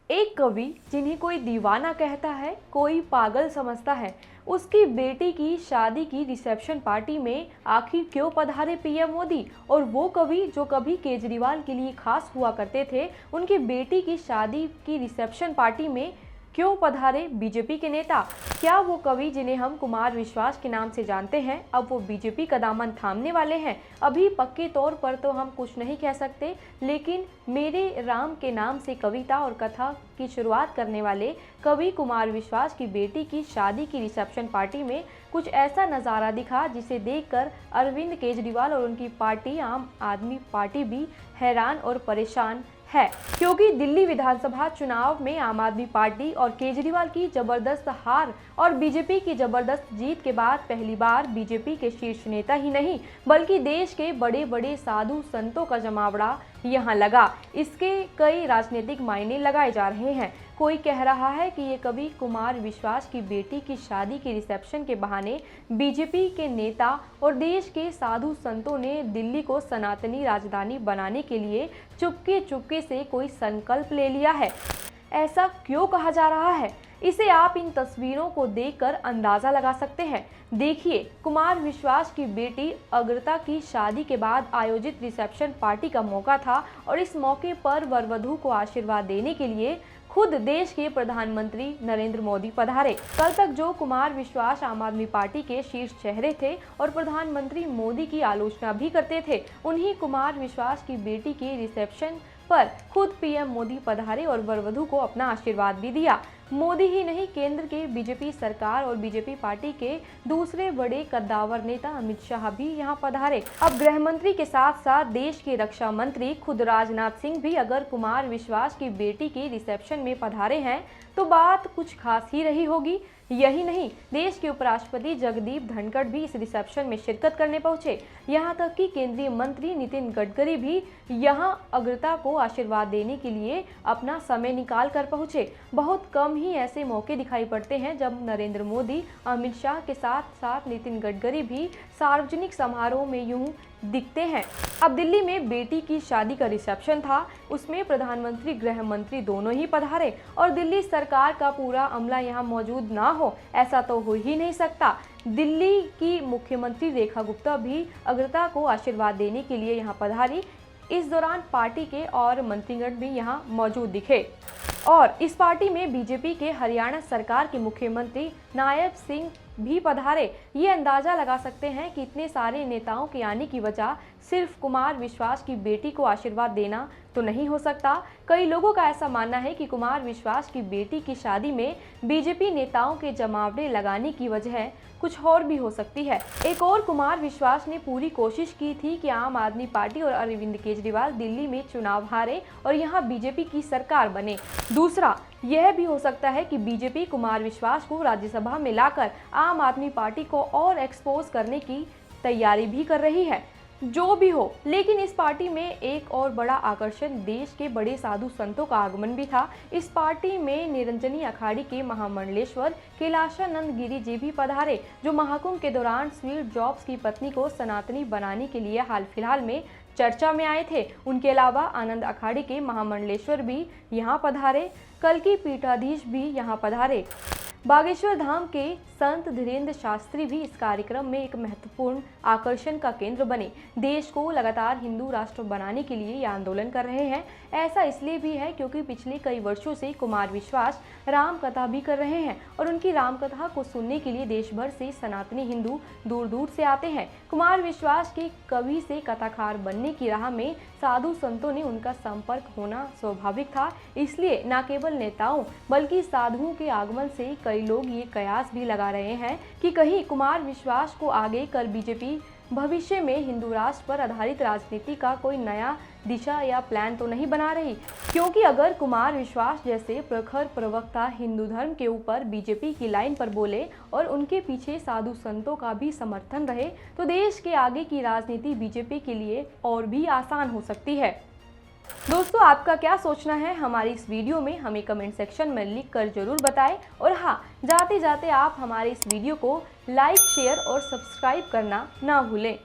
एक कवि जिन्हें कोई दीवाना कहता है, कोई पागल समझता है, उसकी बेटी की शादी की रिसेप्शन पार्टी में आखिर क्यों पधारे पीएम मोदी। और वो कवि जो कभी केजरीवाल के लिए खास हुआ करते थे, उनकी बेटी की शादी की रिसेप्शन पार्टी में क्यों पधारे बीजेपी के नेता। क्या वो कवि जिन्हें हम कुमार विश्वास के नाम से जानते हैं, अब वो बीजेपी का दामन थामने वाले हैं। अभी पक्के तौर पर तो हम कुछ नहीं कह सकते, लेकिन मेरे राम के नाम से कविता और कथा की शुरुआत करने वाले कवि कुमार विश्वास की बेटी की शादी की रिसेप्शन पार्टी में कुछ ऐसा नज़ारा दिखा जिसे देखकर अरविंद केजरीवाल और उनकी पार्टी आम आदमी पार्टी भी हैरान और परेशान है। क्योंकि दिल्ली विधानसभा चुनाव में आम आदमी पार्टी और केजरीवाल की जबरदस्त हार और बीजेपी की जबरदस्त जीत के बाद पहली बार बीजेपी के शीर्ष नेता ही नहीं बल्कि देश के बड़े बड़े साधु संतों का जमावड़ा यहां लगा। इसके कई राजनीतिक मायने लगाए जा रहे हैं। कोई कह रहा है कि ये कवि कुमार विश्वास की बेटी की शादी के रिसेप्शन के बहाने बीजेपी के नेता और देश के साधु संतों ने दिल्ली को सनातनी राजधानी बनाने के लिए चुपके चुपके से कोई संकल्प ले लिया है। ऐसा क्यों कहा जा रहा है, इसे आप इन तस्वीरों को देखकर अंदाजा लगा सकते हैं। देखिए, कुमार विश्वास की बेटी अग्रता की शादी के बाद आयोजित रिसेप्शन पार्टी का मौका था और इस मौके पर वर वधू को आशीर्वाद देने के लिए खुद देश के प्रधानमंत्री नरेंद्र मोदी पधारे। कल तक जो कुमार विश्वास आम आदमी पार्टी के शीर्ष चेहरे थे और प्रधानमंत्री मोदी की आलोचना भी करते थे, उन्हीं कुमार विश्वास की बेटी के रिसेप्शन पर खुद पीएम मोदी पधारे और वर वधू को अपना आशीर्वाद भी दिया। मोदी ही नहीं, केंद्र के बीजेपी सरकार और बीजेपी पार्टी के दूसरे बड़े कद्दावर नेता अमित शाह भी यहां पधारे। अब गृह मंत्री के साथ साथ देश के रक्षा मंत्री खुद राजनाथ सिंह भी अगर कुमार विश्वास की बेटी के रिसेप्शन में पधारे हैं तो बात कुछ खास ही रही होगी। यही नहीं, देश के उपराष्ट्रपति जगदीप धनखड़ भी इस रिसेप्शन में शिरकत करने पहुंचे। यहां तक कि केंद्रीय मंत्री नितिन गडकरी भी यहां अग्रता को आशीर्वाद देने के लिए अपना समय निकाल कर पहुंचे। बहुत कम ही ऐसे मौके दिखाई पड़ते हैं जब नरेंद्र मोदी, अमित शाह के साथ साथ नितिन गडकरी भी सार्वजनिक समारोह में यूं दिखते हैं। अब दिल्ली में बेटी की शादी का रिसेप्शन था, उसमें प्रधानमंत्री, गृह मंत्री दोनों ही पधारे और दिल्ली सरकार का पूरा अमला यहां मौजूद ना हो, ऐसा तो हो ही नहीं सकता। दिल्ली की मुख्यमंत्री रेखा गुप्ता भी अग्रता को आशीर्वाद देने के लिए यहां पधारी। इस दौरान पार्टी के और मंत्रीगण भी यहां मौजूद दिखे और इस पार्टी में बीजेपी के हरियाणा सरकार के मुख्यमंत्री नायब सिंह भी पधारे। ये अंदाजा लगा सकते हैं कि इतने सारे नेताओं के आने की वजह सिर्फ कुमार विश्वास की बेटी को आशीर्वाद देना तो नहीं हो सकता। कई लोगों का ऐसा मानना है कि कुमार विश्वास की बेटी की शादी में बीजेपी नेताओं के जमावड़े लगाने की वजह कुछ और भी हो सकती है। एक और, कुमार विश्वास ने पूरी कोशिश की थी कि आम आदमी पार्टी और अरविंद केजरीवाल दिल्ली में चुनाव हारे और यहां बीजेपी की सरकार बने। दूसरा, यह भी हो सकता है कि बीजेपी कुमार विश्वास को राज्यसभा में लाकर आम आदमी पार्टी को और एक्सपोज करने की तैयारी भी कर रही है। जो भी हो, लेकिन इस पार्टी में एक और बड़ा आकर्षण देश के बड़े साधु संतों का आगमन भी था। इस पार्टी में निरंजनी अखाड़ी के महामंडलेश्वर कैलाशानंद गिरी जी भी पधारे, जो महाकुंभ के दौरान स्वीट जॉब्स की पत्नी को सनातनी बनाने के लिए हाल फिलहाल में चर्चा में आए थे। उनके अलावा आनंद अखाड़ी के महामंडलेश्वर भी यहाँ पधारे, कल की पीठाधीश भी यहाँ पधारे। बागेश्वर धाम के संत धीरेन्द्र शास्त्री भी इस कार्यक्रम में एक महत्वपूर्ण आकर्षण का केंद्र बने। देश को लगातार हिंदू राष्ट्र बनाने के लिए ये आंदोलन कर रहे हैं। ऐसा इसलिए भी है क्योंकि पिछले कई वर्षों से कुमार विश्वास राम कथा भी कर रहे हैं और उनकी राम कथा को सुनने के लिए देश भर से सनातनी हिंदू दूर दूर से आते हैं। कुमार विश्वास के कवि से कथाकार बनने की राह में साधु संतों ने उनका संपर्क होना स्वाभाविक था। इसलिए न केवल नेताओं बल्कि साधुओं के आगमन से कई लोग ये कयास भी लगा रहे हैं कि कहीं कुमार विश्वास को आगे कल बीजेपी भविष्य में हिंदू राष्ट्र पर आधारित राजनीति का कोई नया दिशा या प्लान तो नहीं बना रही। क्योंकि अगर कुमार विश्वास जैसे प्रखर प्रवक्ता हिंदू धर्म के ऊपर बीजेपी की लाइन पर बोले और उनके पीछे साधु संतों का भी समर्थन रहे तो देश के आगे की राजनीति बीजेपी के लिए और भी आसान हो सकती है। दोस्तों, आपका क्या सोचना है हमारी इस वीडियो में, हमें कमेंट सेक्शन में लिख कर जरूर बताएं। और हाँ, जाते जाते आप हमारे इस वीडियो को लाइक, शेयर और सब्सक्राइब करना ना भूलें।